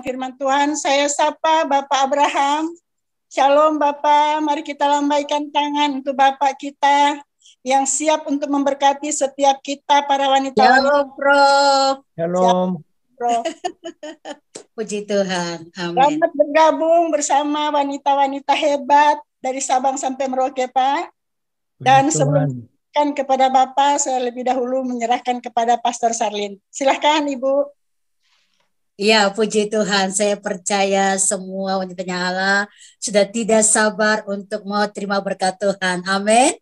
firman Tuhan. Saya sapa Bapak Abraham. Shalom Bapak, mari kita lambaikan tangan untuk Bapak kita yang siap untuk memberkati setiap kita para wanita-wanita. Shalom, Prof. Shalom, Prof. Puji Tuhan. Amin. Selamat bergabung bersama wanita-wanita hebat dari Sabang sampai Merauke, Pak. Dan sebelum kepada Bapak, saya lebih dahulu menyerahkan kepada Pastor Sarlin. Silahkan Ibu. Ya, puji Tuhan. Saya percaya semua wanitanya Allah sudah tidak sabar untuk mau terima berkat Tuhan. Amin.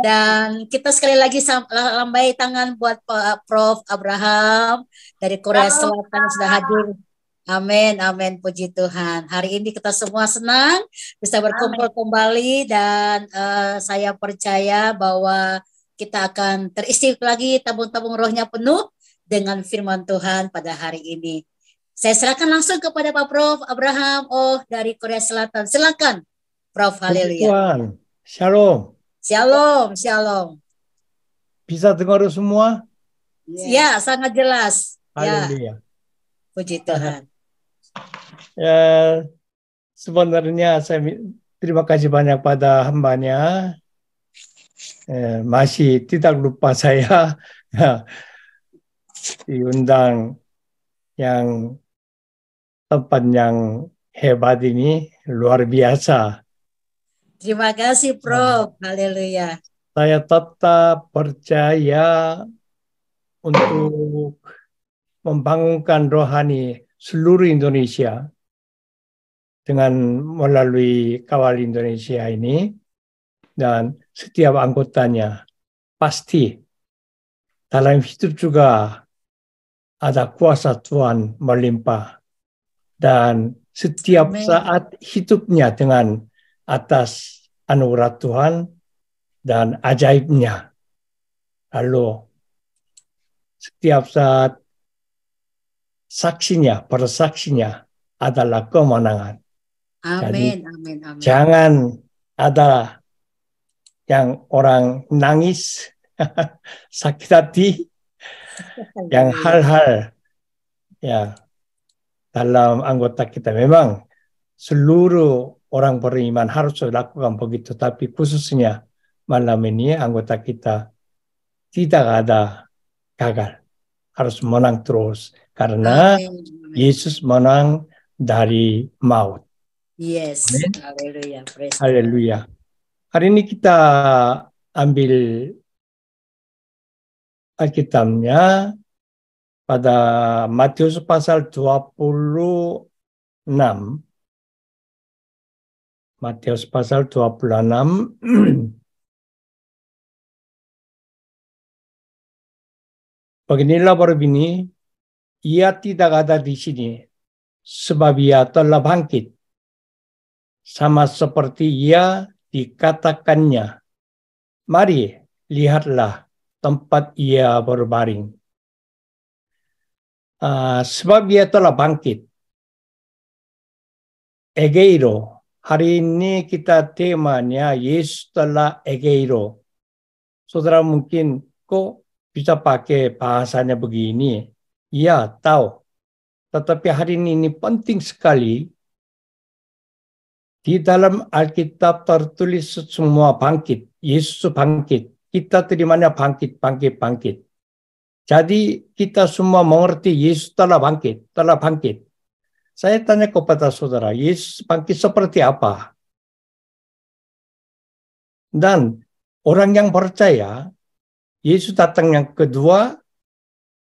Dan kita sekali lagi lambai tangan buat Pak Prof Abraham dari Korea Selatan sudah hadir. Amin, amin, puji Tuhan. Hari ini kita semua senang bisa berkumpul kembali dan saya percaya bahwa kita akan terisi lagi, tabung-tabung rohnya penuh dengan firman Tuhan pada hari ini. Saya serahkan langsung kepada Pak Prof Abraham dari Korea Selatan. Silakan, Prof. Haleluya. Tuhan, shalom. Shalom, shalom. Bisa dengar semua? Ya, sangat jelas. Haleluya. Ya. Puji Tuhan. Ya, sebenarnya saya terima kasih banyak pada hambanya. Masih tidak lupa saya diundang yang tempat yang hebat ini luar biasa. Terima kasih, Prof. Haleluya. Saya tetap percaya untuk membangunkan rohani seluruh Indonesia dengan melalui Kawal Indonesia ini, dan setiap anggotanya pasti dalam hidup juga ada kuasa Tuhan melimpah. Dan setiap saat hidupnya dengan atas anugerah Tuhan dan ajaibnya. Lalu setiap saat saksinya, persaksinya adalah kemenangan. Amin, Jadi, amin, amin. jangan ada yang orang nangis, sakit hati, yang hal-hal ya dalam anggota kita. Memang seluruh orang beriman harus lakukan begitu, tapi khususnya malam ini anggota kita tidak ada gagal, harus menang terus karena Yesus menang dari maut. Yes, haleluya. Haleluya. Hari ini kita ambil Alkitabnya pada Matius pasal 26. Matius pasal 26. Beginilah berbunyi, ia tidak ada di sini, sebab ia telah bangkit. Sama seperti ia dikatakannya. Mari, lihatlah tempat ia berbaring. Sebab ia telah bangkit. Egeiro. Hari ini kita temanya Yesus telah egeiro. Saudara mungkin kok bisa pakai bahasanya begini? Ya, tahu. Tetapi hari ini penting sekali. Di dalam Alkitab tertulis semua bangkit. Yesus bangkit. Kita terimanya bangkit. Jadi kita semua mengerti Yesus telah bangkit. Saya tanya kepada saudara, Yesus bangkit seperti apa? Dan orang yang percaya, Yesus datang yang kedua,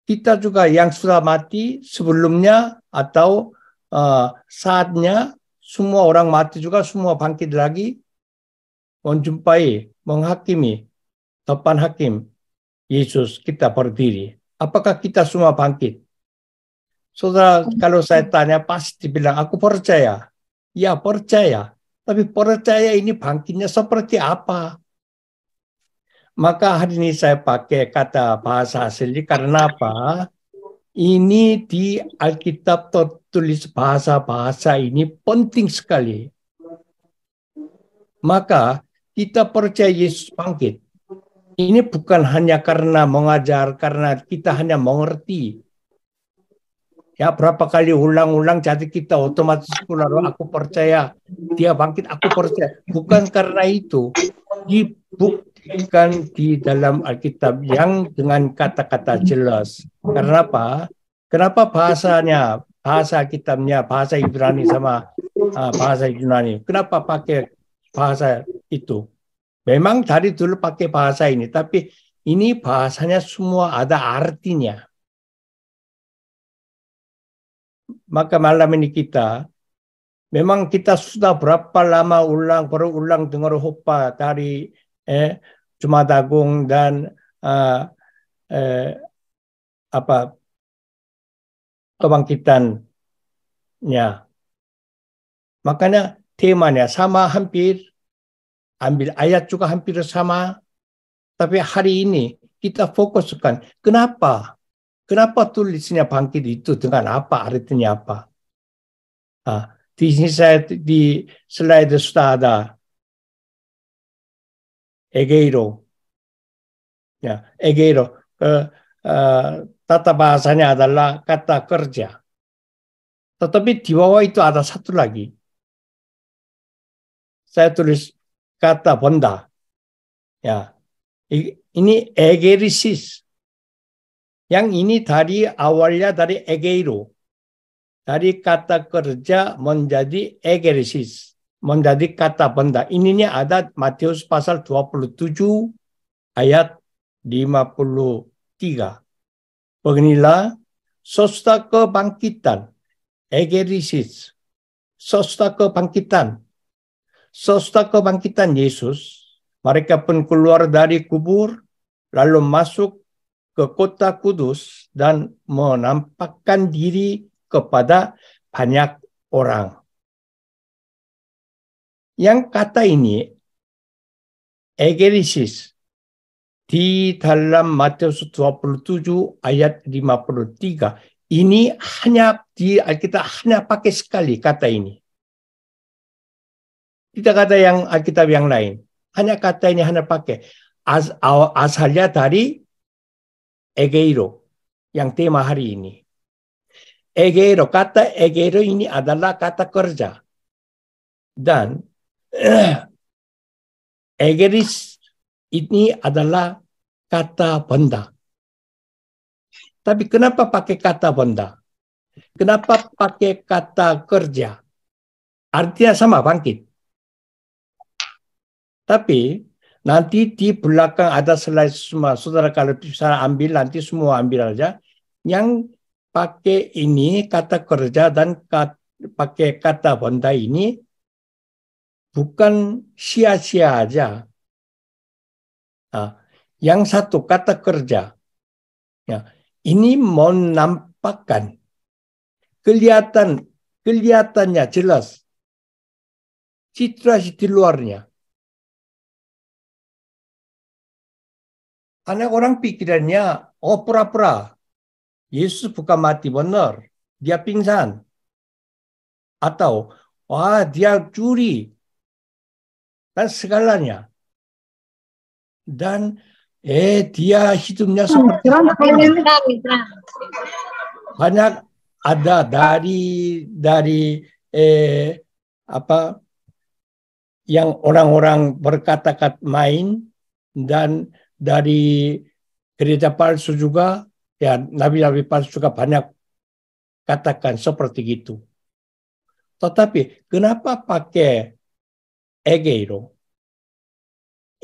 kita juga yang sudah mati sebelumnya atau saatnya, semua orang mati juga, semua bangkit lagi, menjumpai, menghakimi, depan hakim, Yesus kita berdiri. Apakah kita semua bangkit? Saudara, kalau saya tanya pasti bilang, aku percaya. Ya, percaya. Tapi percaya ini bangkitnya seperti apa? Maka hari ini saya pakai kata bahasa asli karena apa? Ini di Alkitab tertulis bahasa-bahasa ini penting sekali. Maka kita percaya Yesus bangkit. Ini bukan hanya karena mengajar, karena kita hanya mengerti. Ya berapa kali ulang-ulang jadi kita otomatis lalu aku percaya dia bangkit, aku percaya. Bukan karena itu. Dibuktikan di dalam Alkitab yang dengan kata-kata jelas. Karena apa? Kenapa bahasa Alkitabnya, bahasa Ibrani sama bahasa Yunani? Kenapa pakai bahasa itu? Memang dari dulu pakai bahasa ini, tapi ini bahasanya semua ada artinya. Maka malam ini memang kita sudah berapa lama berulang dengar khotbah dari Jumat Agung dan eh, apa kebangkitannya. Makanya temanya sama hampir, ambil ayat juga hampir sama, tapi hari ini kita fokuskan kenapa? Kenapa tulisnya bangkit itu dengan apa? Artinya apa? Di sini di slide sudah ada egeiro. Ya, egeiro. Tata bahasanya adalah kata kerja. Tetapi di bawah itu ada satu lagi. Saya tulis kata benda. Ya, ini egerisis. Yang ini dari awalnya dari egeiro. Dari kata kerja menjadi egerisis. Menjadi kata benda. Ininya ada Matius pasal 27 ayat 53. Beginilah sosta kebangkitan. Egerisis. Sosta kebangkitan. Sosta kebangkitan Yesus. Mereka pun keluar dari kubur. Lalu masuk ke kota kudus. Dan menampakkan diri kepada banyak orang. Yang kata ini, egerisis, di dalam Matius 27 ayat 53, ini hanya di Alkitab hanya pakai sekali kata ini. Tidak kata yang Alkitab yang lain. Hanya kata ini hanya pakai. Asalnya dari egeiro, yang tema hari ini. Egeiro, kata egeiro ini adalah kata kerja. Dan egeris ini adalah kata benda. Tapi kenapa pakai kata benda? Kenapa pakai kata kerja? Artinya sama, bangkit. Tapi nanti di belakang ada slide semua. Saudara kalau bisa ambil, nanti semua ambil aja. Yang pakai ini kata kerja dan pakai kata benda ini bukan sia-sia aja. Nah, yang satu kata kerja. Ya, ini menampakkan kelihatannya jelas. Citra di luarnya. Karena orang pikirannya, oh pura-pura. Yesus bukan mati benar. Dia pingsan. Atau, wah dia curi. Dan segalanya. Dan dia hidupnya seperti banyak ada dari yang orang-orang berkata-kata main dan dari gereja palsu juga, ya nabi-nabi palsu juga banyak katakan seperti itu. Tetapi kenapa pakai egeiro?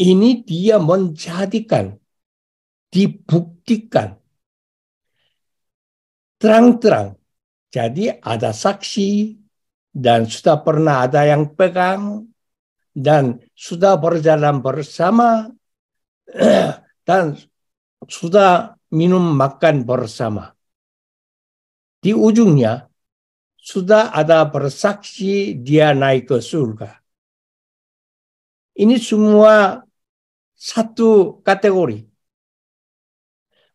Ini dia menjadikan, dibuktikan terang-terang. Jadi ada saksi dan sudah pernah ada yang pegang dan sudah berjalan bersama dan sudah minum makan bersama. Di ujungnya sudah ada bersaksi dia naik ke surga. Ini semua satu kategori.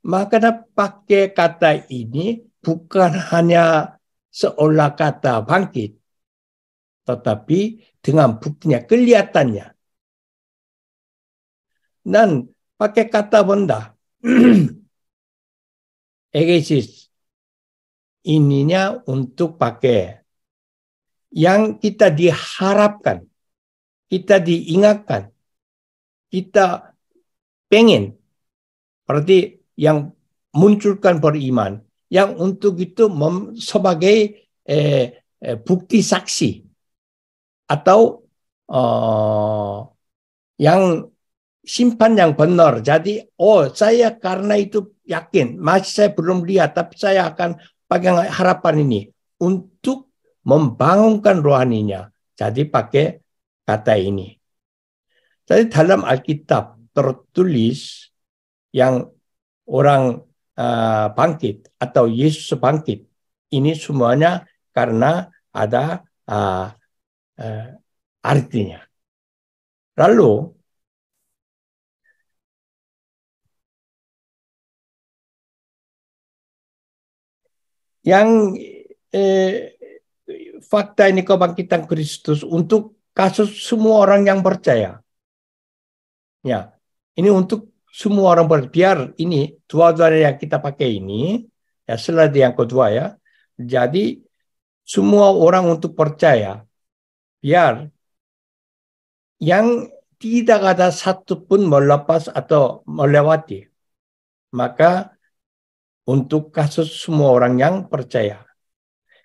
Maka pakai kata ini bukan hanya seolah kata bangkit, tetapi dengan buktinya, kelihatannya. Dan pakai kata benda, egesis. ininya untuk pakai. Yang kita diharapkan, kita diingatkan, kita pengen, berarti yang munculkan beriman, yang untuk itu sebagai bukti saksi atau yang simpan yang benar. Jadi, saya karena itu yakin, masih saya belum lihat, tapi saya akan pakai harapan ini untuk membangunkan rohaninya. Jadi pakai kata ini. Jadi dalam Alkitab tertulis yang orang bangkit atau Yesus bangkit. Ini semuanya karena ada artinya. Lalu yang fakta ini kebangkitan Kristus untuk kasus semua orang yang percaya. Ya, ini untuk semua orang percaya. Biar ini dua-duanya yang kita pakai ini, ya slide yang kedua ya. Jadi semua orang untuk percaya, biar yang tidak ada satupun melepas atau melewati. Maka untuk kasus semua orang yang percaya.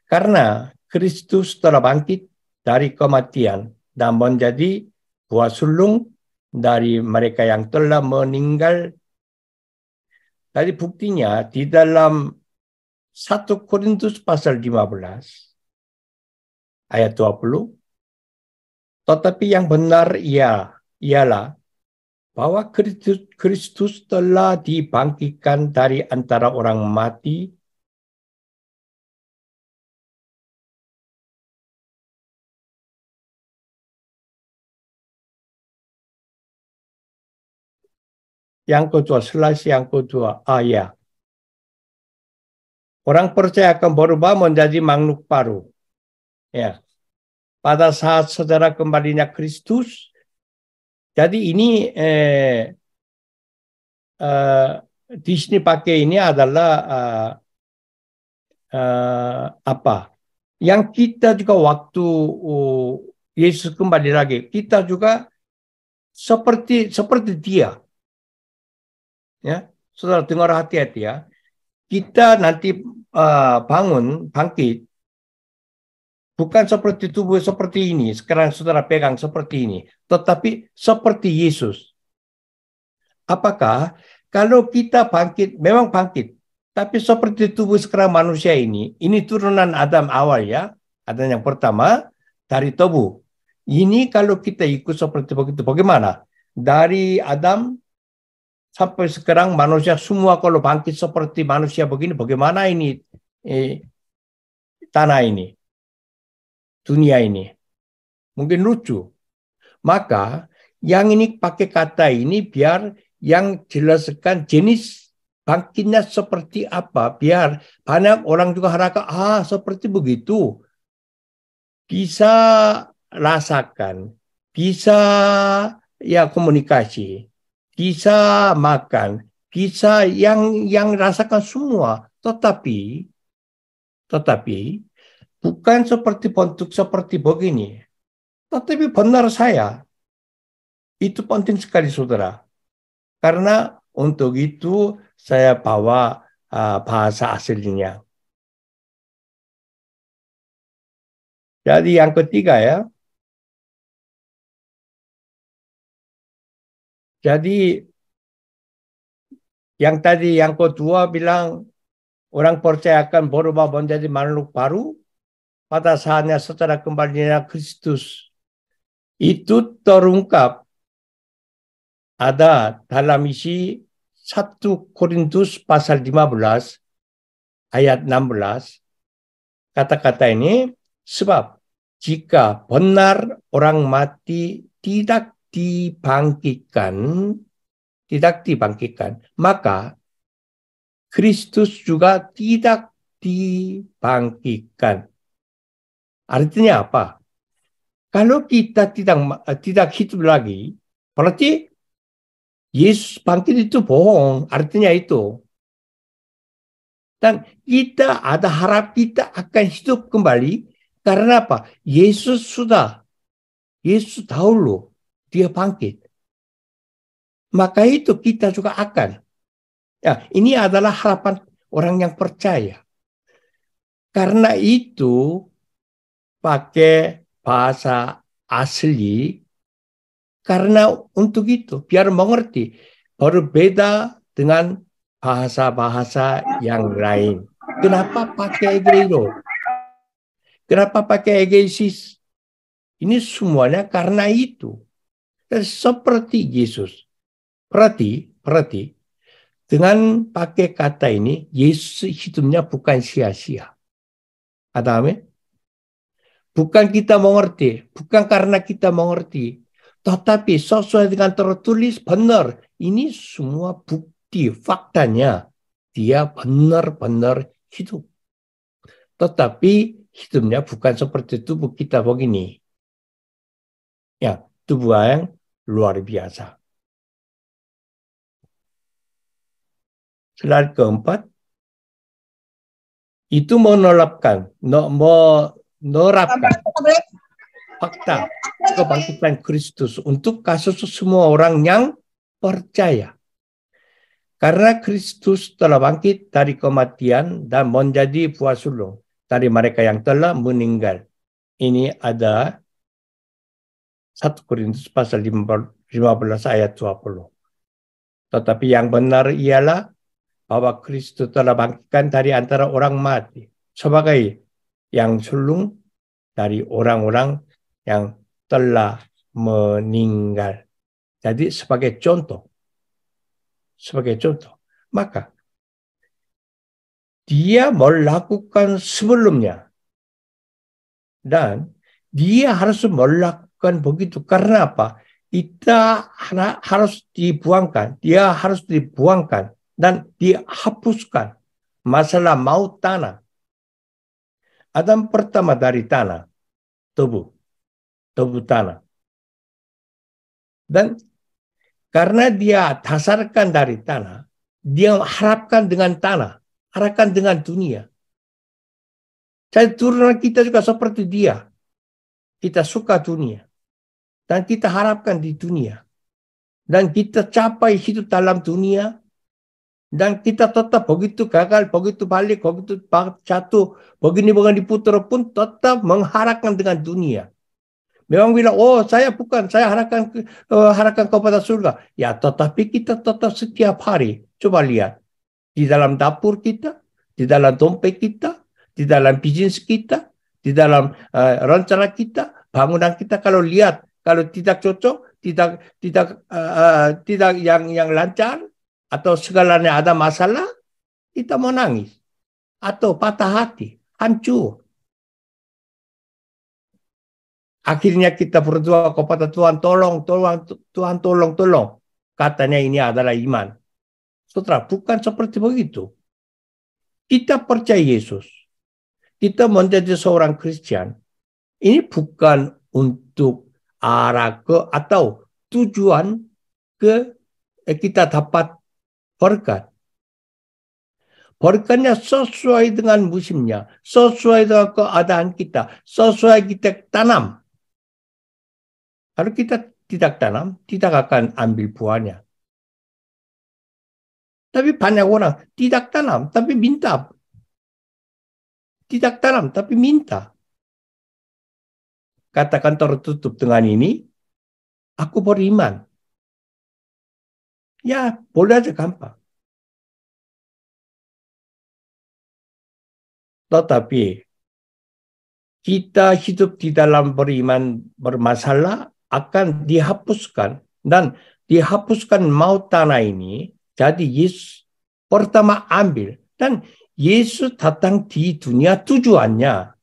Karena Kristus telah bangkit dari kematian dan menjadi buah sulung dari mereka yang telah meninggal. Tadi buktinya di dalam 1 Korintus pasal 15 ayat 20. Tetapi yang benar ialah bahwa Kristus telah dibangkitkan dari antara orang mati yang kedua, ya. Orang percaya akan berubah menjadi makhluk baru. Ya. Pada saat saudara kembalinya Kristus, jadi ini di sini pakai ini adalah apa? Yang kita juga waktu Yesus kembali lagi, kita juga seperti dia. Ya, saudara dengar hati-hati ya. Kita nanti bangkit, bukan seperti tubuh seperti ini, sekarang saudara pegang seperti ini, tetapi seperti Yesus. Apakah kalau kita bangkit, memang bangkit, tapi seperti tubuh sekarang manusia ini turunan Adam awal ya, Adam yang pertama dari tubuh. Ini kalau kita ikut seperti begitu, bagaimana? Dari Adam sampai sekarang manusia semua kalau bangkit seperti manusia begini, bagaimana ini tanah ini, dunia ini? Mungkin lucu. Maka yang ini pakai kata ini biar yang jelaskan jenis bangkitnya seperti apa. Biar banyak orang juga harapkan, seperti begitu. Bisa rasakan, bisa ya komunikasi, bisa makan, bisa yang rasakan semua, tetapi bukan seperti bentuk seperti begini. Tetapi benar saya, itu penting sekali saudara. Karena untuk itu saya bawa bahasa aslinya. Jadi yang ketiga ya. Jadi yang tadi yang kedua bilang orang percaya akan berubah menjadi makhluk baru pada saatnya setelah kembalinya Kristus. Itu terungkap ada dalam isi 1 Korintus pasal 15 ayat 16. Kata-kata ini, sebab jika benar orang mati tidak dibangkitkan, maka Kristus juga tidak dibangkitkan. Artinya apa? Kalau kita tidak hidup lagi, berarti Yesus bangkit itu bohong. Artinya itu. Dan kita ada harap kita akan hidup kembali. Karena apa? Yesus dahulu dia bangkit. Maka itu kita juga akan. Ya, ini adalah harapan orang yang percaya. Karena itu pakai bahasa asli. Karena untuk itu biar mengerti. Berbeda dengan bahasa-bahasa yang lain. Kenapa pakai egeo? Kenapa pakai egesis? Ini semuanya karena itu. Dan seperti Yesus. Berarti dengan pakai kata ini, Yesus hidupnya bukan sia-sia. Ada amin? Bukan kita mengerti, bukan karena kita mengerti, tetapi sesuai dengan tertulis benar. Ini semua bukti, faktanya. Dia benar-benar hidup. Tetapi hidupnya bukan seperti tubuh kita begini. Ya, tubuh yang luar biasa. Slide keempat, itu menerapkan fakta kebangkitan Kristus untuk kasus semua orang yang percaya. Karena Kristus telah bangkit dari kematian dan menjadi buah sulung dari mereka yang telah meninggal. Ini ada 1 Korintus pasal 15 ayat 20. Tetapi yang benar ialah bahwa Kristus telah bangkitkan dari antara orang mati sebagai yang sulung dari orang-orang yang telah meninggal. Jadi sebagai contoh. Maka dia melakukan sebelumnya. Dan dia harus melakukan begitu. Karena apa? Kita harus dibuangkan. Dia harus dibuangkan. Dan dihapuskan masalah maut tanah. Adam pertama dari tanah. Tubuh tanah. Dan karena dia dasarkan dari tanah, dia harapkan dengan tanah, harapkan dengan dunia. Jadi turunan kita juga seperti dia. Kita suka dunia. Dan kita harapkan di dunia. Dan kita capai hidup dalam dunia. Dan kita tetap begitu gagal, begitu balik, begitu jatuh, begini diputar pun tetap mengharapkan dengan dunia. Memang bilang, oh saya harapkan kepada surga. Ya, tetapi kita tetap setiap hari. Coba lihat. Di dalam dapur kita, di dalam dompet kita, di dalam bisnis kita, di dalam rencana kita, bangunan kita, kalau lihat, kalau tidak cocok, tidak yang lancar, atau segalanya ada masalah, kita mau nangis. Atau patah hati, hancur. Akhirnya kita berdoa kepada Tuhan, tolong. Katanya ini adalah iman. Saudara, bukan seperti begitu. Kita percaya Yesus. Kita menjadi seorang Kristen. Ini bukan untuk arah ke atau tujuan ke kita dapat berkat. Berkatnya sesuai dengan musimnya. Sesuai dengan keadaan kita. Sesuai kita tanam. Kalau kita tidak tanam, tidak akan ambil buahnya. Tapi banyak orang tidak tanam, tapi minta. Tidak tanam, tapi minta. Katakan tertutup dengan ini, aku beriman. Ya, boleh aja gampang. Tetapi kita hidup di dalam beriman bermasalah, akan dihapuskan dan dihapuskan maut tanah ini. Jadi Yesus pertama ambil dan Yesus datang di dunia tujuannya.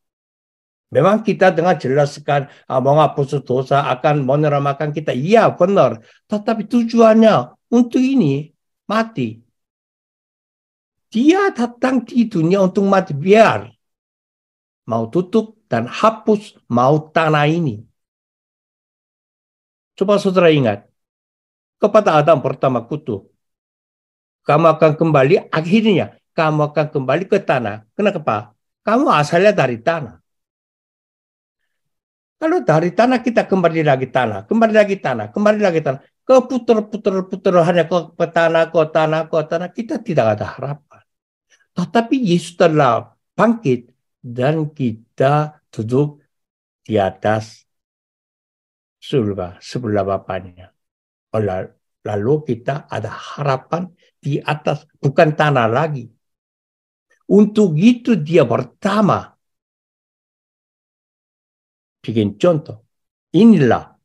Memang kita dengan jelaskan menghapus dosa akan menyelamatkan kita. Iya benar. Tetapi tujuannya untuk ini mati. Dia datang di dunia untuk mati biar mau tutup dan hapus maut tanah ini. Coba saudara ingat, kepada Adam pertama kutuk. Kamu akan kembali, akhirnya kamu akan kembali ke tanah. Kenapa? Kamu asalnya dari tanah. Kalau dari tanah kita kembali lagi tanah, kembali lagi tanah, kembali lagi tanah. Keputar-putar hanya ke tanah, ke tanah, ke tanah. Kita tidak ada harapan. Tetapi Yesus telah bangkit dan kita duduk di atas surga sebelah Bapaknya. Lalu kita ada harapan di atas, bukan tanah lagi. Untuk itu dia pertama bikin contoh. Inilah.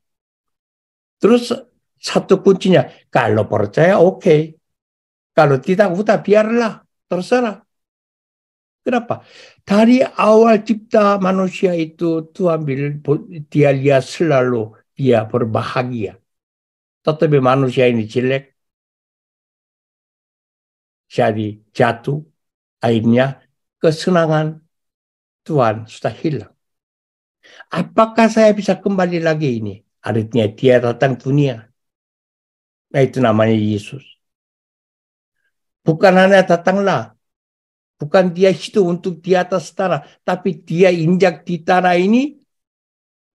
Terus satu kuncinya, kalau percaya oke. Kalau tidak, udah biarlah. Terserah. Kenapa? Dari awal cipta manusia itu, Tuhan dia lihat selalu dia berbahagia. Tetapi manusia ini jelek. Jadi jatuh. Akhirnya kesenangan Tuhan sudah hilang. Apakah saya bisa kembali lagi ini? Artinya dia datang dunia. Nah itu namanya Yesus. Bukan hanya datanglah. Bukan dia hidup untuk di atas tanah. Tapi dia injak di tanah ini.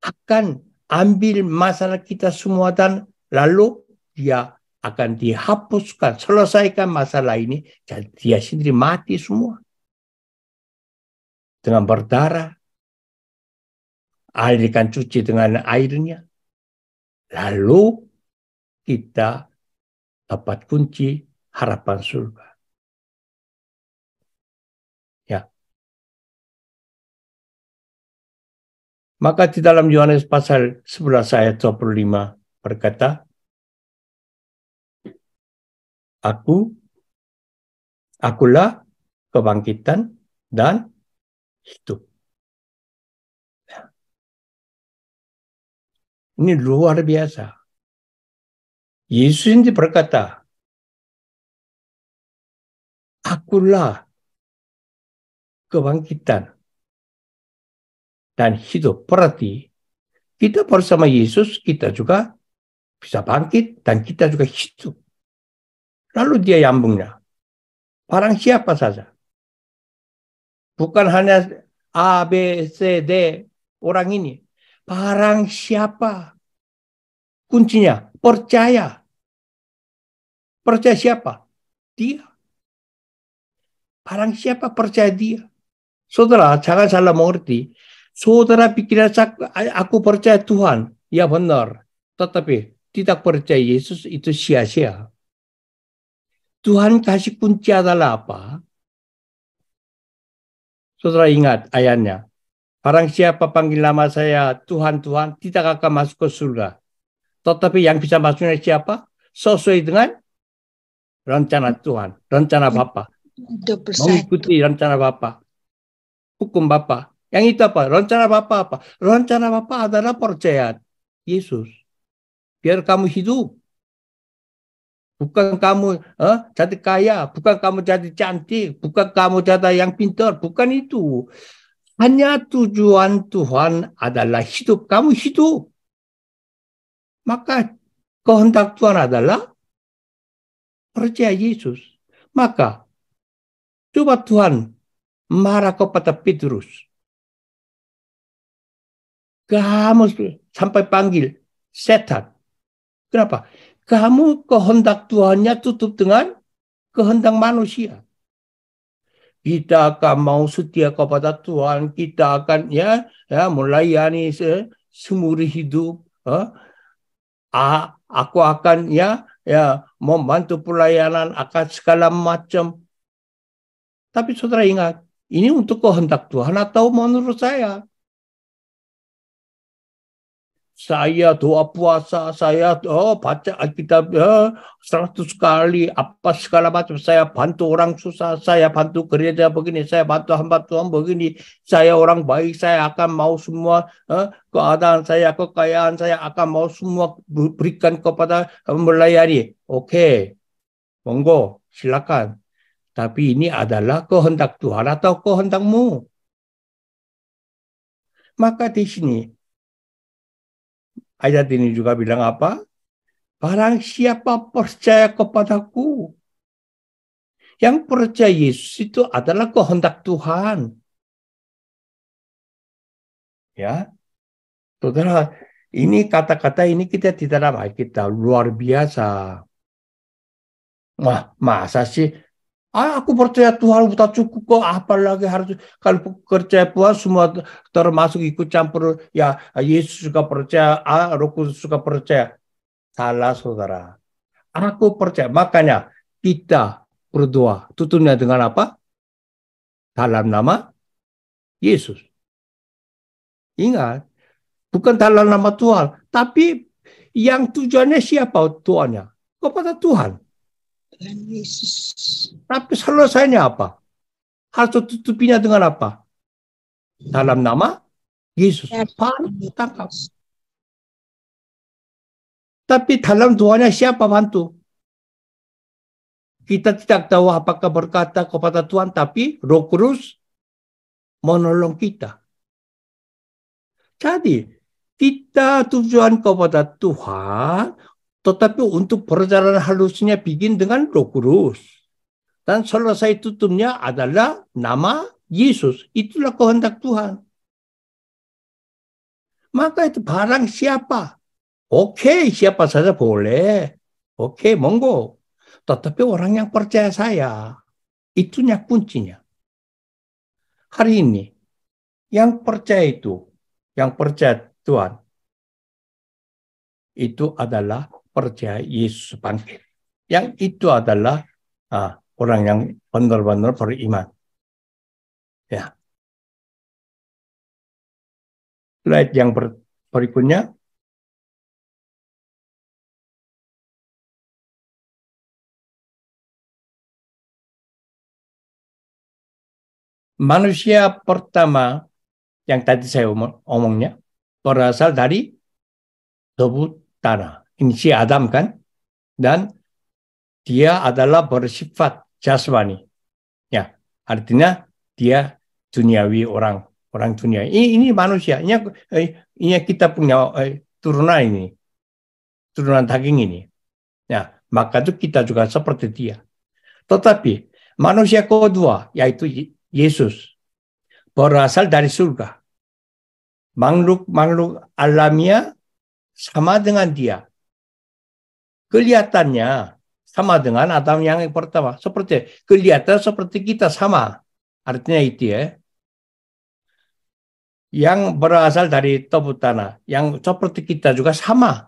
Akan ambil masalah kita semua. Dan lalu dia akan dihapuskan. Selesaikan masalah ini. Dan dia sendiri mati semua. Dengan berdarah. Alirkan cuci dengan airnya. Lalu kita dapat kunci harapan surga. Ya. Maka di dalam Yohanes pasal 11 ayat 25 berkata, Akulah kebangkitan dan hidup. Ini luar biasa. Yesus ini berkata, Akulah kebangkitan dan hidup. Berarti kita bersama Yesus, kita juga bisa bangkit dan kita juga hidup. Lalu dia nyambungnya. Barang siapa saja. Bukan hanya A, B, C, D orang ini. Barang siapa. Kuncinya percaya. Percaya siapa? Dia. Barang siapa percaya dia. Saudara, jangan salah mengerti. Saudara pikir aku percaya Tuhan. Ya benar. Tetapi tidak percaya Yesus itu sia-sia. Tuhan kasih kunci adalah apa? Saudara ingat ayatnya. Barang siapa panggil nama saya Tuhan, Tuhan, tidak akan masuk ke surga. Tetapi yang bisa masuknya siapa? Sesuai dengan rencana Tuhan, rencana Bapa. Mengikuti rencana Bapa. Hukum Bapa. Yang itu apa? Rencana Bapa apa? Rencana Bapa adalah percaya Yesus. Biar kamu hidup. Bukan kamu jadi kaya, bukan kamu jadi cantik, bukan kamu jadi yang pintar, bukan itu. Hanya tujuan Tuhan adalah hidup. Kamu hidup. Maka kehendak Tuhan adalah percaya Yesus. Maka coba Tuhan marah kepada Petrus. Kamu sampai panggil setan. Kenapa? Kamu kehendak Tuhannya tutup dengan kehendak manusia. Kita akan mau setia kepada Tuhan. Kita akan melayani seumur hidup. Aku akan membantu pelayanan akan segala macam. Tapi saudara ingat, ini untuk kehendak Tuhan atau menurut saya? Saya doa puasa, saya baca Alkitab 100 kali, apa segala macam. Saya bantu orang susah, saya bantu gereja begini, saya bantu hamba Tuhan begini. Saya orang baik, saya akan mau semua keadaan saya, kekayaan saya akan mau semua berikan kepada melayani. Oke, monggo, silakan. Tapi ini adalah kehendak Tuhan atau kehendakmu. Maka di sini ayat ini juga bilang apa? Barang siapa percaya kepadaku, Yang percaya Yesus itu adalah kehendak Tuhan. Ya, saudara, ini kata-kata ini kita di dalam Alkitab luar biasa. Wah, masa sih? Aku percaya Tuhan udah cukup kok. Apalagi harus kalau percaya Tuhan semua termasuk ikut campur. Ya, Yesus juga percaya, Roh Kudus juga percaya. Salah, saudara. Aku percaya. Makanya kita berdoa. Tutupnya dengan apa? Dalam nama Yesus. Ingat, bukan dalam nama Tuhan, tapi yang tujuannya siapa Tuhannya? Kepada Tuhan. Tuhan Yesus. Tapi selesainya apa? Harus tutupinya dengan apa? Dalam nama Yesus. Tangkap. Tapi dalam Tuhannya siapa bantu? Kita tidak tahu apakah berkata kepada Tuhan, tapi Roh Kudus menolong kita. Jadi, kita tujuan kepada Tuhan, tetapi untuk perjalanan halusnya bikin dengan Roh Kudus. Dan selesai tutupnya adalah nama Yesus. Itulah kehendak Tuhan. Maka itu barang siapa? Oke, siapa saja boleh. Oke, monggo. Tetapi orang yang percaya saya, itunya kuncinya. Hari ini, yang percaya itu, yang percaya Tuhan, itu adalah percaya Yesus bangkit. Yang itu adalah orang yang benar-benar beriman. Ya. Slide yang berikutnya. Manusia pertama yang tadi saya omongnya berasal dari debu tanah. Ini si Adam kan? Dan dia adalah bersifat jasmani. Ya, artinya dia duniawi, orang dunia. Ini manusia. Ini kita punya turunan ini. Turunan daging ini. Ya, maka itu kita juga seperti dia. Tetapi manusia kedua, yaitu Yesus, berasal dari surga. Makhluk alamiah sama dengan dia. Kelihatannya sama dengan Adam yang pertama. Kelihatan seperti kita sama. Artinya itu ya. Yang berasal dari tubuh tanah. Yang seperti kita juga sama.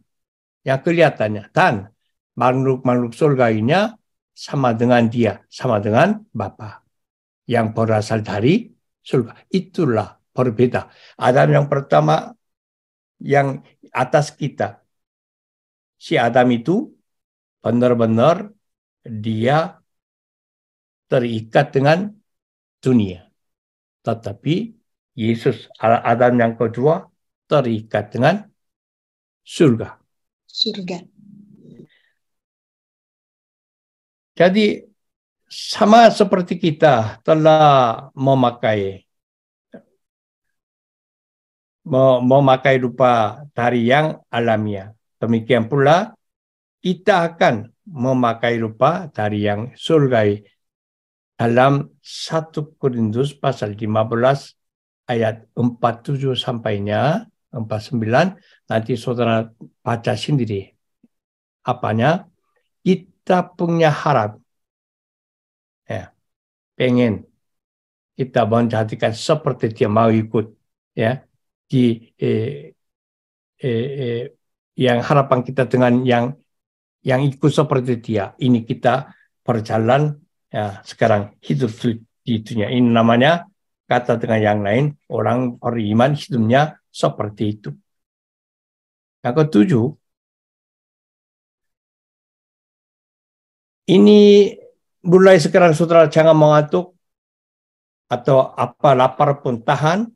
Yang kelihatannya. Dan makhluk surga ini sama dengan dia. Sama dengan Bapa. Yang berasal dari surga. Itulah berbeda. Adam yang pertama yang atas kita. Si Adam itu benar-benar dia terikat dengan dunia. Tetapi Yesus Adam yang kedua terikat dengan surga. Jadi sama seperti kita telah memakai rupa dari yang alamiah. Demikian pula kita akan memakai rupa dari yang surgai. Dalam 1 Korintus pasal 15 ayat 47 sampainya 49, nanti saudara baca sendiri. Apanya? Kita punya harap. Ya, pengen kita menjadikan seperti dia mau ikut. Ya, yang harapan kita dengan yang ikut seperti dia. Ini kita berjalan ya, sekarang hidup di dunia ini, namanya kata dengan yang lain orang beriman hidupnya seperti itu. Yang ketujuh, ini mulai sekarang saudara jangan mengantuk atau apa lapar pun tahan.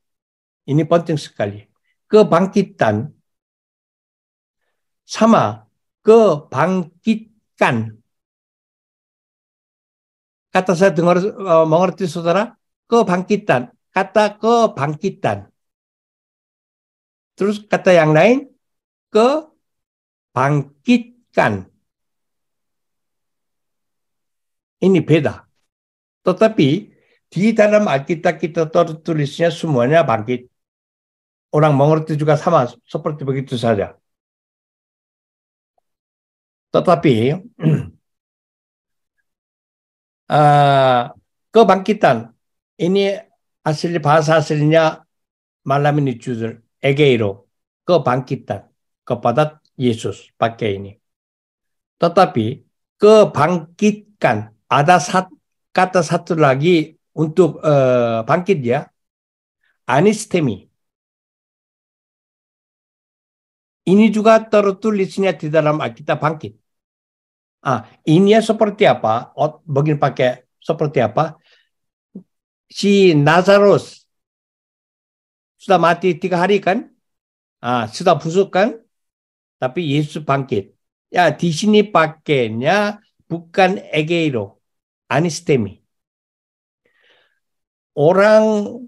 Ini penting sekali. Kebangkitan sama kebangkitkan. Kata saya dengar mengerti saudara, kebangkitan. Kata kebangkitan. Terus kata yang lain, kebangkitkan. Ini beda. Tetapi di dalam Alkitab kita tertulisnya semuanya bangkit. Orang mengerti juga sama, seperti begitu saja. Tetapi kebangkitan ini bahasa aslinya malam ini judul egeiro, kebangkitan kepada Yesus pakai ini. Tetapi kebangkitkan ada kata satu lagi untuk bangkit ya, anistemi. Ini juga tertulisnya di dalam Alkitab bangkit. Ini seperti apa? Begini pakai seperti apa? Si Lazarus sudah mati 3 hari kan? Sudah busuk kan? Tapi Yesus bangkit. Ya, di sini pakainya bukan egeiro, anistemi. Orang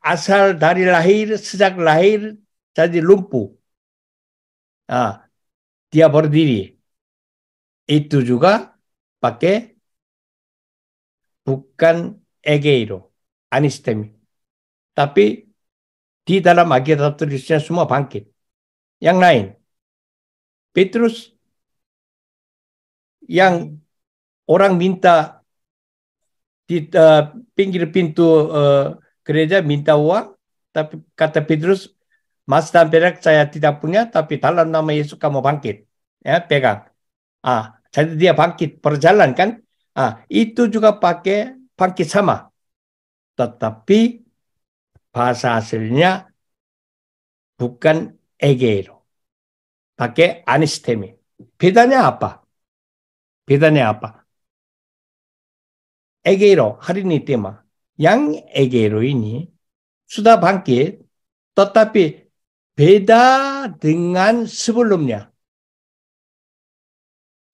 asal dari lahir, sejak lahir jadi lumpuh. Dia berdiri. Itu juga pakai bukan egeiro, anistemi. Tapi di dalam Alkitab tulisnya semua bangkit. Yang lain, Petrus yang orang minta di pinggir pintu gereja minta uang, tapi kata Petrus, emas dan perak saya tidak punya, tapi dalam nama Yesus kamu bangkit. Ya, pegang. Jadi dia bangkit, berjalan kan? Itu juga pakai bangkit sama. Tetapi bahasa aslinya bukan egeiro. Pakai anistemi. Bedanya apa? Egeiro, hari ini tema. Yang egeiro ini sudah bangkit, tetapi beda dengan sebelumnya.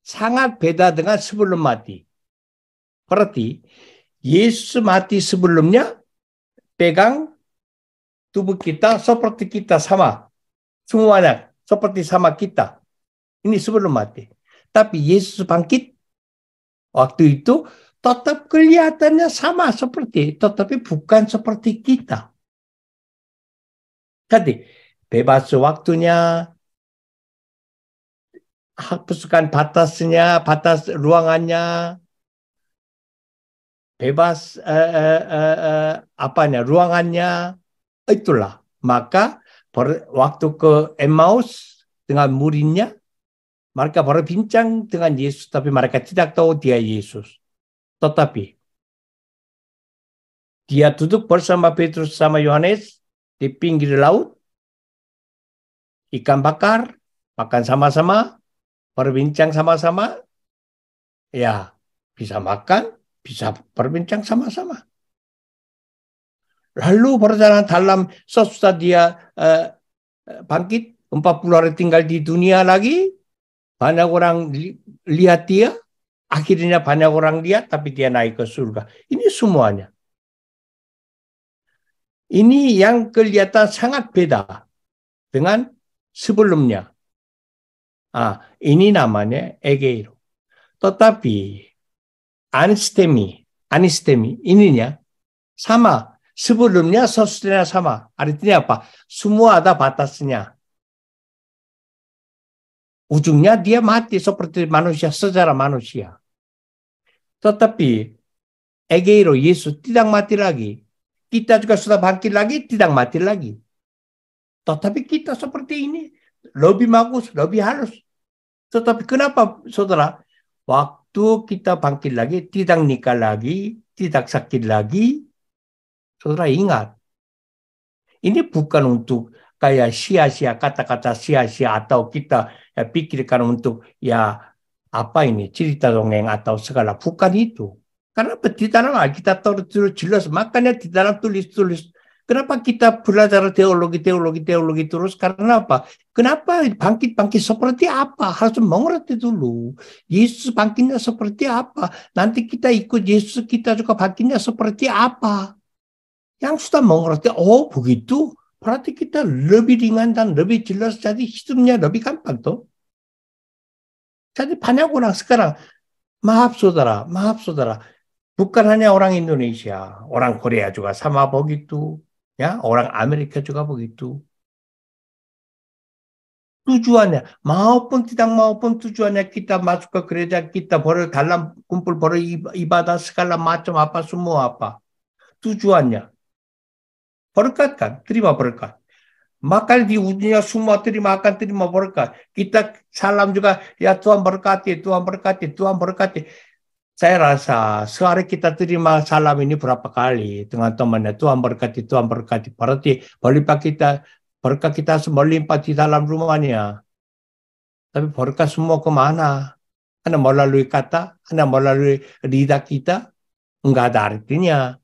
Sangat beda dengan sebelum mati. Berarti Yesus mati sebelumnya pegang tubuh kita seperti kita sama. Semuanya seperti sama kita. Ini sebelum mati. Tapi Yesus bangkit waktu itu tetap kelihatannya sama seperti, tetapi bukan seperti kita. Jadi bebas waktunya, hapuskan batas ruangannya, bebas ruangannya, itulah. Maka waktu ke Emmaus dengan muridnya, mereka berbincang dengan Yesus, tapi mereka tidak tahu dia Yesus. Tetapi dia duduk bersama Petrus sama Yohanes di pinggir laut, ikan bakar, makan sama-sama, berbincang sama-sama, ya bisa makan, bisa berbincang sama-sama. Lalu perjalanan dalam sesudah dia bangkit, 40 hari tinggal di dunia lagi, banyak orang lihat dia, akhirnya banyak orang lihat, tapi dia naik ke surga. Ini semuanya. Ini yang kelihatan sangat beda dengan sebelumnya. Ini namanya egeiro. Tetapi anistemi ininya sama. Sebelumnya sesudahnya sama. Artinya apa? Semua ada batasnya. Ujungnya dia mati seperti manusia secara manusia. Tetapi egeiro Yesus tidak mati lagi. Kita juga sudah bangkit lagi, tidak mati lagi. Tetapi kita seperti ini. Lebih bagus, lebih halus. Tetapi kenapa saudara? Waktu kita bangkit lagi, tidak nikah lagi, tidak sakit lagi. Saudara ingat. Ini bukan untuk kayak sia-sia, kata-kata sia-sia atau kita pikirkan untuk apa ini, cerita dongeng atau segala. Bukan itu. Karena di dalam Alkitab tertulis jelas, makanya di dalam tulis-tulis. Kenapa kita belajar teologi terus? Karena apa? Kenapa bangkit seperti apa? Harus mengerti dulu. Yesus bangkitnya seperti apa? Nanti kita ikut Yesus, kita juga bangkitnya seperti apa? Yang sudah mengerti, oh begitu, berarti kita lebih ringan dan lebih jelas, jadi hidupnya lebih gampang tuh. Jadi banyak orang sekarang, maaf saudara, Bukan hanya orang Indonesia, orang Korea juga sama begitu, ya, orang Amerika juga begitu. Tujuannya, maupun tidak maupun tujuannya kita masuk ke gereja, kita dalam kumpul beribadah segala macam apa semua apa. Tujuannya, berkat kan, terima berkat. Maka di ujungnya semua akan terima berkat. Kita salam juga, ya Tuhan berkati, Tuhan berkati, Tuhan berkati. Saya rasa sehari kita terima salam ini berapa kali dengan temannya, Tuhan berkati, Tuhan berkati. Berarti berkat kita melimpah di dalam rumahnya. Tapi berkat semua kemana? Karena melalui kata, karena melalui lidah kita, enggak ada artinya.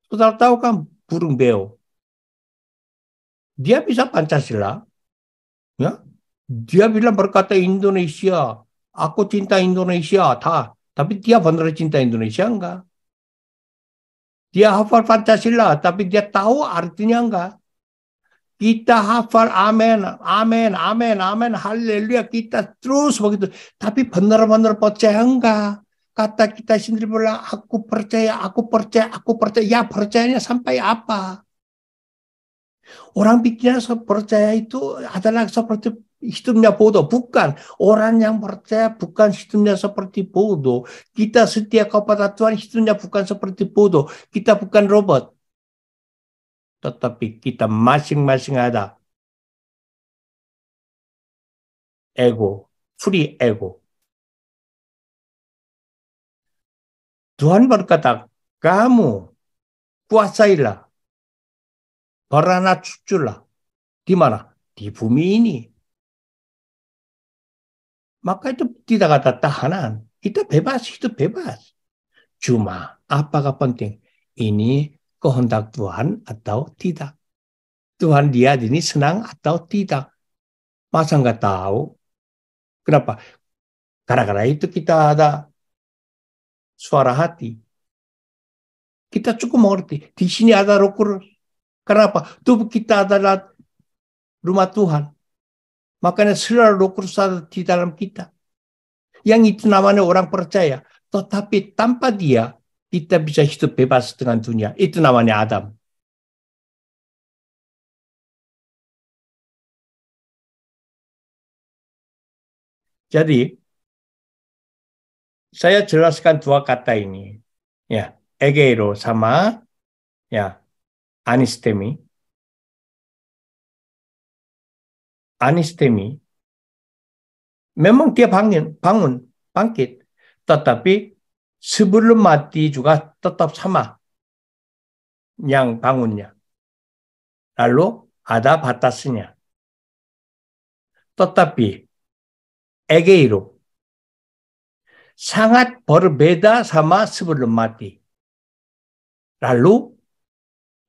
Saudara tahu kan burung beo? Dia bisa Pancasila, ya. Dia bilang berkata Indonesia, aku cinta Indonesia, tapi dia benar cinta Indonesia enggak? Dia hafal Pancasila, tapi dia tahu artinya enggak? Kita hafal amin, amin, amin, amin, haleluya, kita terus begitu. Tapi benar-benar percaya enggak? Kata kita sendiri bilang, aku percaya, aku percaya, aku percaya. Ya percayanya sampai apa? Orang pikirnya percaya itu adalah seperti hidupnya bodoh. Bukan. Orang yang percaya bukan hidupnya seperti bodoh. Kita setia kepada Tuhan, hidupnya bukan seperti bodoh. Kita bukan robot. Tetapi kita masing-masing ada ego, free ego. Tuhan berkata, kamu kuasailah, beranak cuculah. Di mana? Di bumi ini. Maka itu tidak ada tahanan. Kita bebas, hidup bebas. Cuma, apakah penting? Ini kehendak Tuhan atau tidak? Tuhan dia ini senang atau tidak? Masa nggak tahu? Kenapa? Karena itu kita ada suara hati. Kita cukup mengerti. Di sini ada Roh Kudus. Kenapa? Tubuh kita adalah rumah Tuhan. Makanya selalu Roh Kudus ada di dalam kita. Yang itu namanya orang percaya. Tetapi tanpa dia, kita bisa hidup bebas dengan dunia. Itu namanya Adam. Jadi, saya jelaskan dua kata ini. Ya, egeiro sama ya anistemi. Anistemi memang dia bangun, bangkit. Tetapi sebelum mati juga tetap sama yang bangunnya. Lalu ada batasnya. Tetapi egeiro sangat berbeda sama sebelum mati. Lalu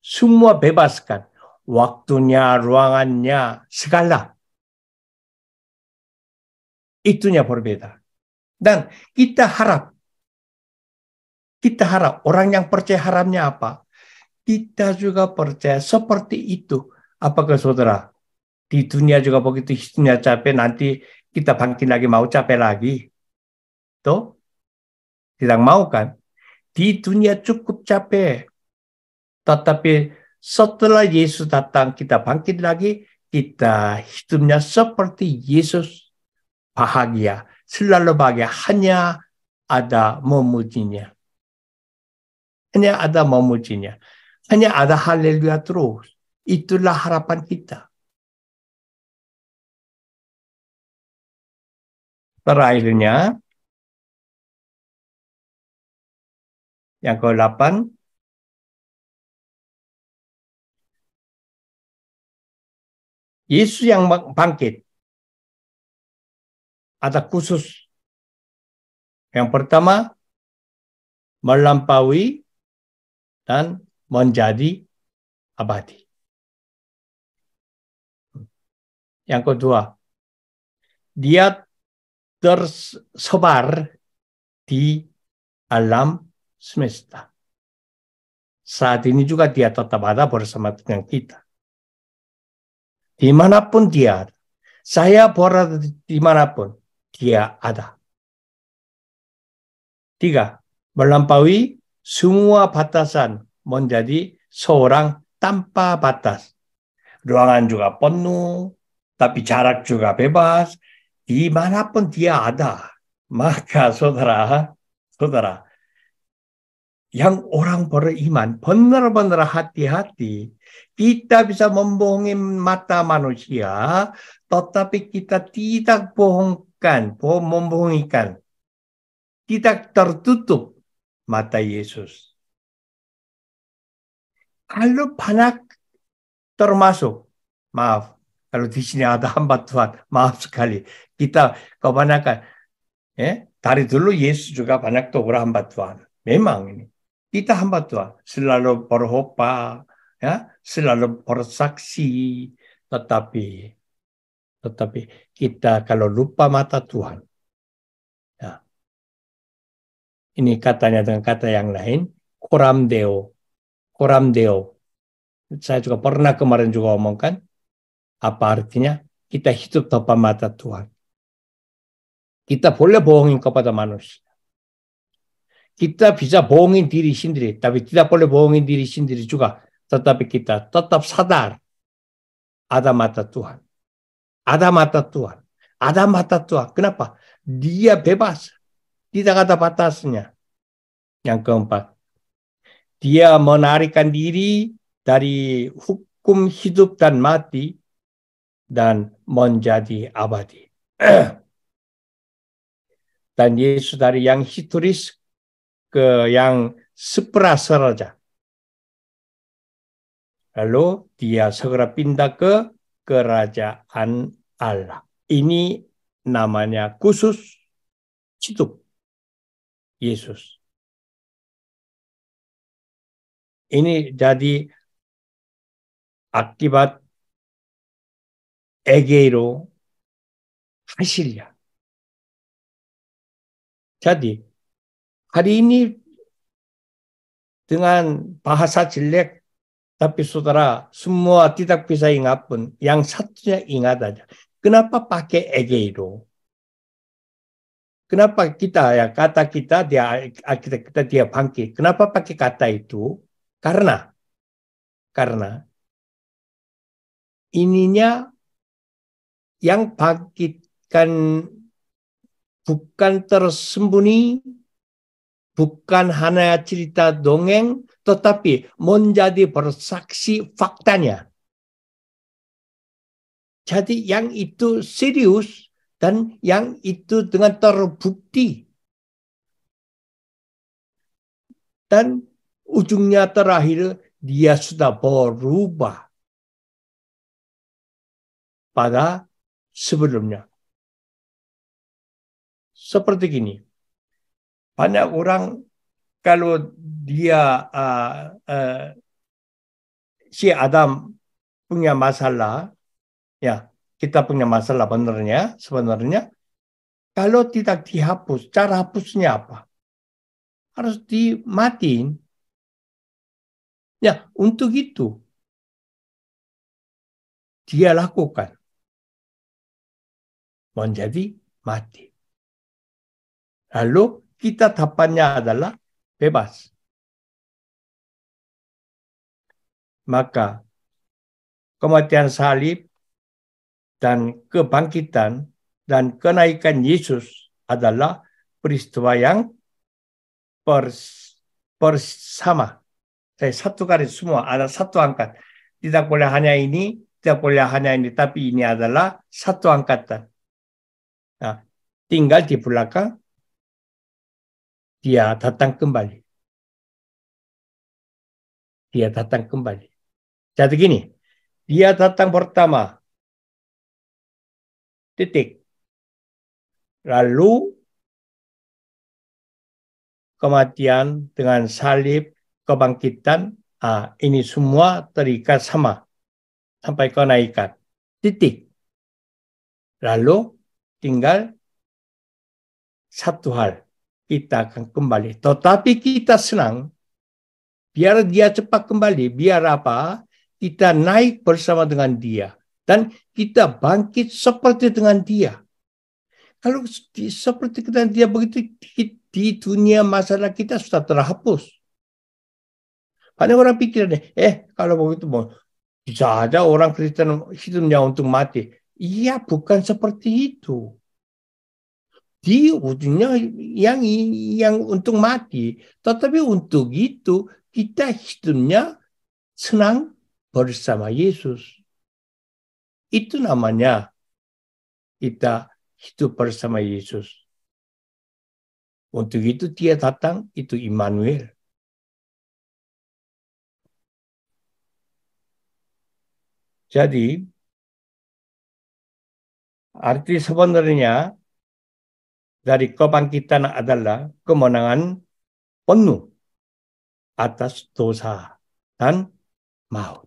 semua bebaskan. Waktunya, ruangannya, segala. Itunya berbeda. Dan kita harap orang yang percaya harapnya apa? Kita juga percaya seperti itu. Apakah saudara? Di dunia juga begitu hidupnya capek, nanti kita bangkit lagi mau capek lagi. Tuh? Tidak mau kan? Di dunia cukup capek. Tetapi setelah Yesus datang, kita bangkit lagi, kita hidupnya seperti Yesus, bahagia. Selalu bahagia. Hanya ada memujinya. Hanya ada memujinya. Hanya ada haleluya terus. Itulah harapan kita. Terakhirnya, yang ke-8, Yesus yang bangkit. Ada khusus. Yang pertama, melampaui dan menjadi abadi. Yang kedua, dia tersebar di alam semesta. Saat ini juga dia tetap ada bersama dengan kita. Dimanapun dia ada. Saya berada dimanapun dia ada. 3. melampaui semua batasan, menjadi seorang tanpa batas. Ruangan juga penuh, tapi jarak juga bebas. Dimanapun dia ada. Maka saudara, yang orang beriman benar-benar hati-hati. Kita bisa membohongi mata manusia, tetapi kita tidak membohongikan. Tidak tertutup mata Yesus. Kalau banyak termasuk, maaf, kalau di sini ada hamba Tuhan, maaf sekali. Kita kebanyakan, dari dulu Yesus juga banyak tegur hamba Tuhan. Memang ini, kita hamba Tuhan selalu berkhotbah, selalu bersaksi, tetapi kita kalau lupa mata Tuhan, ini katanya dengan kata yang lain, koram deo. Saya juga pernah kemarin juga omongkan, apa artinya? Kita hidup tanpa mata Tuhan. Kita boleh bohongin kepada manusia. Kita bisa bohongin diri sendiri, tapi tidak boleh bohongin diri sendiri juga. Tetapi kita tetap sadar, ada mata Tuhan. Ada mata Tuhan. Ada mata Tuhan. Kenapa? Dia bebas. Tidak ada batasnya. Yang keempat, dia menarikan diri dari hukum hidup dan mati dan menjadi abadi. Dan Yesus dari yang historis ke yang supraseraja. Lalu dia segera pindah ke kerajaan Allah. Ini namanya khusus hidup Yesus. Ini jadi akibat 에게이로 하시리라. Jadi, hari ini dengan bahasa jelek, tapi saudara, semua tidak bisa ingat pun, yang satunya ingat aja. Kenapa pakai 에게이로? Kenapa kata kita dia bangkit? Kenapa pakai kata itu? Karena ininya yang bangkitkan bukan tersembunyi, bukan hanya cerita dongeng, tetapi menjadi bersaksi faktanya. Jadi yang itu serius dan yang itu dengan terbukti. Dan ujungnya terakhir dia sudah berubah pada sebelumnya. Seperti gini. Banyak orang kalau dia si Adam punya masalah, ya kita punya masalah sebenarnya kalau tidak dihapus, cara hapusnya apa? Harus dimatiin. Ya, untuk itu dia lakukan menjadi mati. Lalu kita tahapannya adalah bebas. Maka kematian salib dan kebangkitan dan kenaikan Yesus adalah peristiwa yang bersama. Satu garis semua, ada satu angkat. Tidak boleh hanya ini, tapi ini adalah satu angkatan. Nah, tinggal di belakang, dia datang kembali. Jadi gini, dia datang pertama, titik. Lalu kematian dengan salib, kebangkitan, ini semua terikat sama sampai kenaikan. Titik. Lalu tinggal satu hal, kita akan kembali. Tetapi kita senang, biar dia cepat kembali, biar apa? Kita naik bersama dengan dia. Dan kita bangkit seperti dengan dia. Kalau seperti dengan dia begitu, di dunia masalah kita sudah terhapus. Banyak orang pikir deh, kalau begitu bisa aja orang Kristen hidupnya untuk mati. Iya, bukan seperti itu. Di ujungnya yang untuk mati, tetapi untuk itu kita hidupnya senang bersama Yesus. Itu namanya kita hidup bersama Yesus. Untuk itu dia datang, itu Immanuel. Jadi, arti sebenarnya dari kebangkitan adalah kemenangan penuh atas dosa dan maut.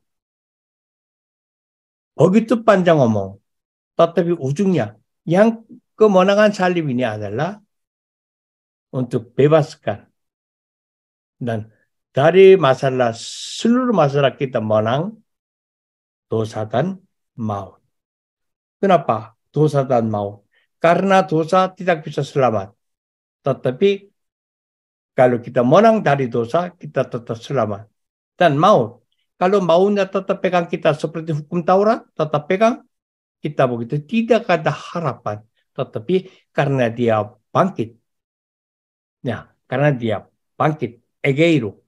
Begitu panjang ngomong, tetapi ujungnya yang kemenangan salib ini adalah untuk bebaskan. Dan dari seluruh masalah kita menang dosa dan maut. Kenapa dosa dan maut? Karena dosa tidak bisa selamat. Tetapi kalau kita menang dari dosa, kita tetap selamat. Dan maut, kalau maunya tetap pegang kita seperti hukum Taurat, tetap pegang, kita begitu tidak ada harapan. Tetapi karena dia bangkit. Ya, karena dia bangkit, egeiro.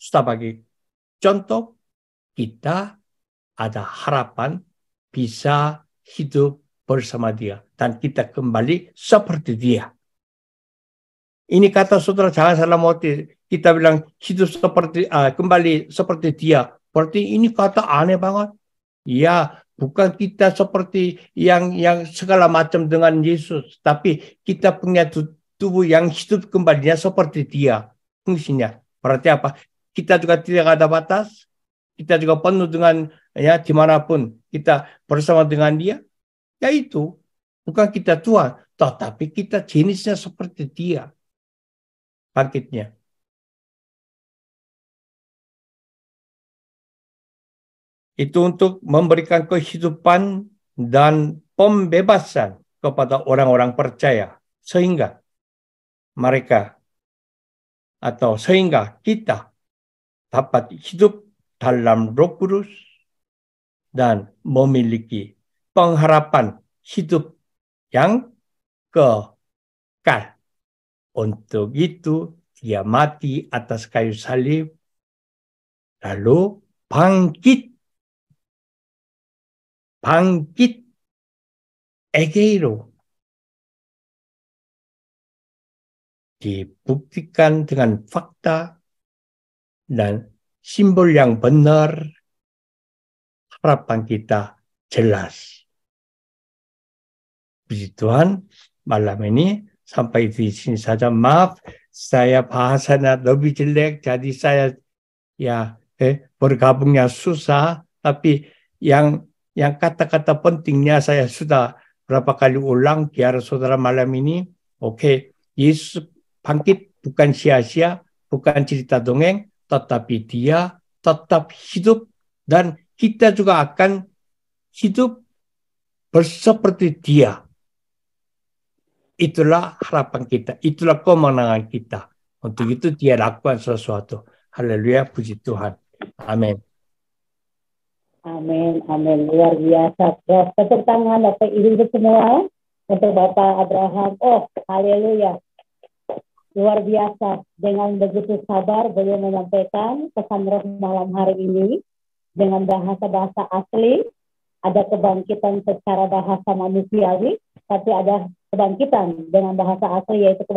Sebagai contoh, kita ada harapan bisa hidup bersama dia. Dan kita kembali seperti dia. Ini kata saudara jangan salah mengerti. Kita bilang hidup seperti kembali seperti dia. Berarti ini kata aneh banget. Ya, bukan kita seperti yang segala macam dengan Yesus, tapi kita punya tubuh yang hidup kembalinya seperti dia. Fungsinya. Berarti apa? Kita juga tidak ada batas. Kita juga penuh dengan dimanapun kita bersama dengan dia. Yaitu bukan kita Tuhan, tetapi kita jenisnya seperti dia. Bangkitnya. Itu untuk memberikan kehidupan dan pembebasan kepada orang-orang percaya. Sehingga kita dapat hidup dalam Roh Kudus dan memiliki pengharapan hidup yang kekal. Untuk itu, dia mati atas kayu salib, lalu bangkit egeiro. Dibuktikan dengan fakta dan simbol yang benar, harapan kita jelas. Puji Tuhan, malam ini sampai di sini saja. Maaf, saya bahasanya lebih jelek, jadi saya bergabungnya susah, tapi yang kata-kata pentingnya saya sudah berapa kali ulang biar saudara malam ini. Oke, Yesus bangkit bukan sia-sia, bukan cerita dongeng, tetapi dia tetap hidup dan kita juga akan hidup seperti dia. Itulah harapan kita, itulah kemenangan kita. Untuk itu dia lakukan sesuatu. Haleluya, puji Tuhan. Amin. Amin, amin. Luar biasa. Tepuk tangan Bapak Ibu semua untuk Bapak Abraham. Oh, haleluya. Luar biasa. Dengan begitu sabar beliau menyampaikan pesan roh malam hari ini dengan bahasa-bahasa asli. Ada kebangkitan secara bahasa manusiawi, tapi ada kebangkitan dengan bahasa asli, yaitu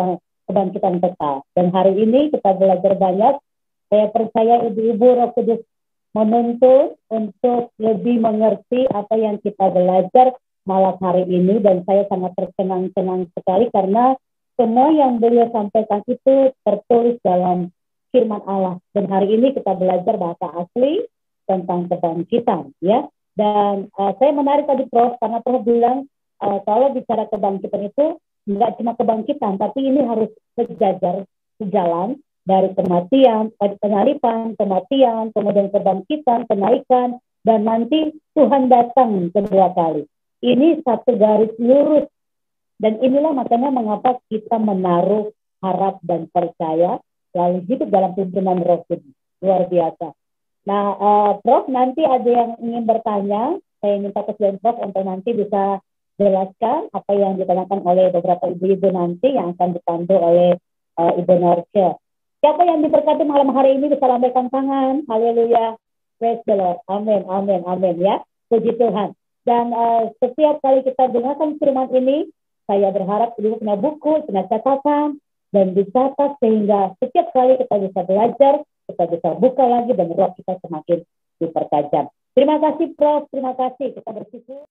kebangkitan kekal. Dan hari ini kita belajar banyak. Saya percaya ibu-ibu Roh Kudus menuntut untuk lebih mengerti apa yang kita belajar malam hari ini. Dan saya sangat tersenang-senang sekali karena semua yang beliau sampaikan itu tertulis dalam firman Allah. Dan hari ini kita belajar bahasa asli tentang kebangkitan, ya. Dan saya menarik tadi Prof, karena Prof bilang kalau bicara kebangkitan itu nggak cuma kebangkitan, tapi ini harus sejalan dari kematian, penyaliban, kematian, kemudian kebangkitan, kenaikan, dan nanti Tuhan datang kedua kali. Ini satu garis lurus. Dan inilah makanya mengapa kita menaruh harap dan percaya, lalu hidup dalam pimpinan Roh Kudus. Luar biasa. Nah, Prof, nanti ada yang ingin bertanya, saya minta kesediaan Prof untuk nanti bisa jelaskan apa yang ditanyakan oleh beberapa ibu-ibu nanti yang akan dipandu oleh Ibu Norce. Siapa yang diberkati malam hari ini bisa lambaikan tangan. Haleluya. Praise the Lord. Amin, amin, amin ya. Puji Tuhan. Dan setiap kali kita dengarkan firman ini, saya berharap ibu punya buku, punya catatan, dan dicatat sehingga setiap kali kita bisa belajar, kita bisa buka lagi dan roh kita semakin dipertajam. Terima kasih Prof, terima kasih. Kita bersyukur.